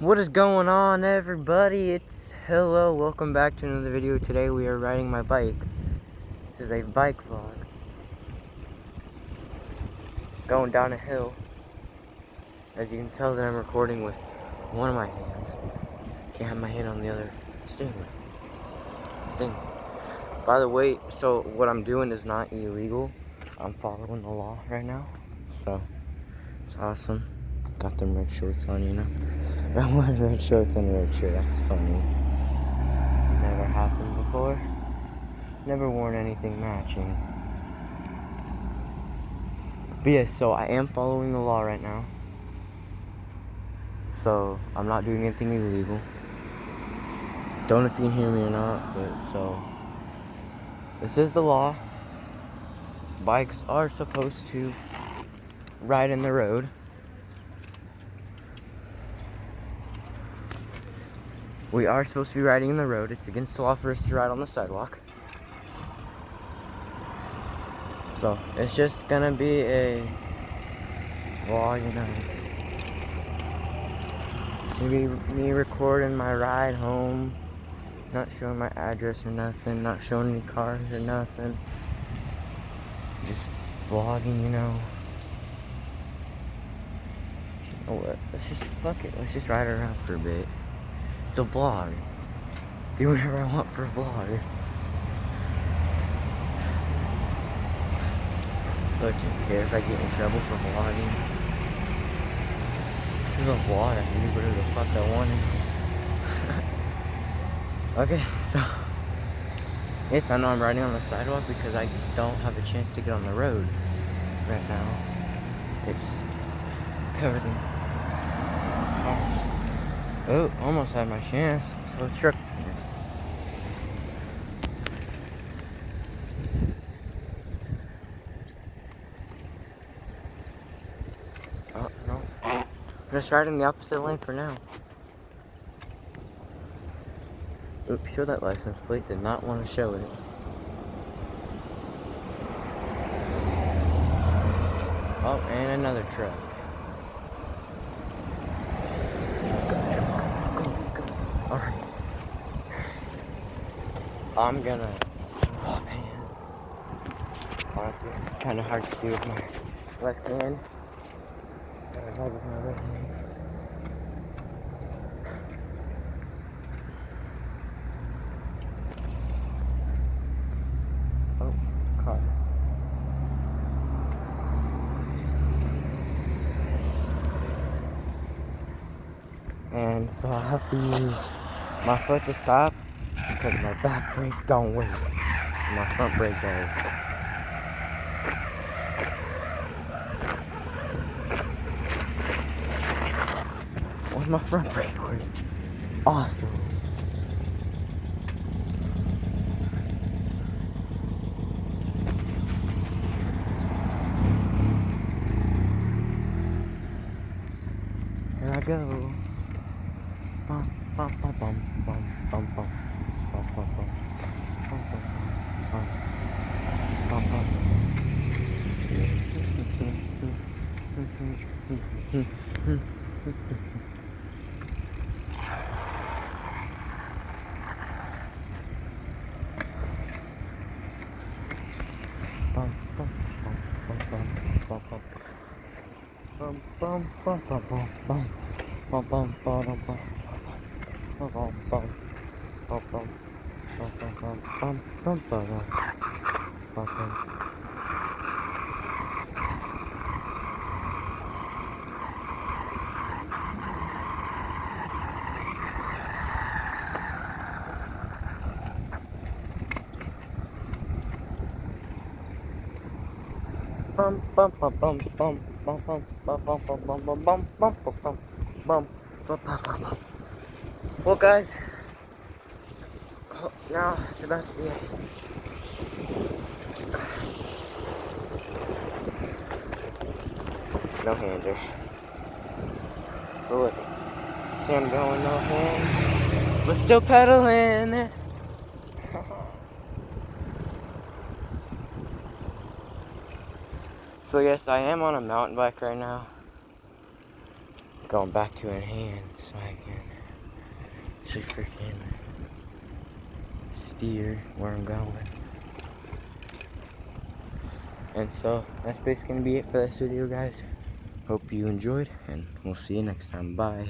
What is going on, everybody? Hello, welcome back to another video. Today we are riding my bike. This is a bike vlog. Going down a hill. As you can tell that I'm recording with one of my hands. Can't have my hand on the other steering thing. By the way, so what I'm doing is not illegal. I'm following the law right now. So, it's awesome. Got them red shorts on, you know. I'm wearing red shorts and a red shirt. That's funny. Never happened before. Never worn anything matching. But yeah, so I am following the law right now. So I'm not doing anything illegal. Don't know if you can hear me or not, but so this is the law. Bikes are supposed to ride in the road. We are supposed to be riding in the road. It's against the law for us to ride on the sidewalk. So it's just gonna be a vlog, you know. It's gonna be me recording my ride home. Not showing my address or nothing. Not showing any cars or nothing. Just vlogging, you know. You know what? Let's just fuck it. Let's just ride around for a bit. It's a vlog. Do whatever I want for a vlog. So I don't care if I get in trouble for vlogging. This is a vlog. I can do whatever the fuck I wanted. Okay, so yes, I know I'm riding on the sidewalk because I don't have a chance to get on the road right now. It's covered in cars. Oh, almost had my chance. So truck. Oh no. I'm just riding the opposite lane for now. Oops, show that license plate. Did not want to show it. Oh, and another truck. Go. Alright. I'm gonna swap hand. Honestly, it's kind of hard to do with my left hand. Gotta ride with my right hand. Oh, car. And so I have to use my foot to stop because my back brake don't work. My front brake does. When my front brake works. Awesome. Here I go. Bum, bum, bum, bum, bum, bum, bum, bum, bum, bum, bum, bum, bum, bum. Well, guys, now it's about to be no hander. But look, see I'm going no hand, but still pedaling. So yes, I am on a mountain bike right now. going back to in hand so I can actually freaking steer where I'm going. And so that's basically gonna be it for this video, guys. Hope you enjoyed, and we'll see you next time. Bye.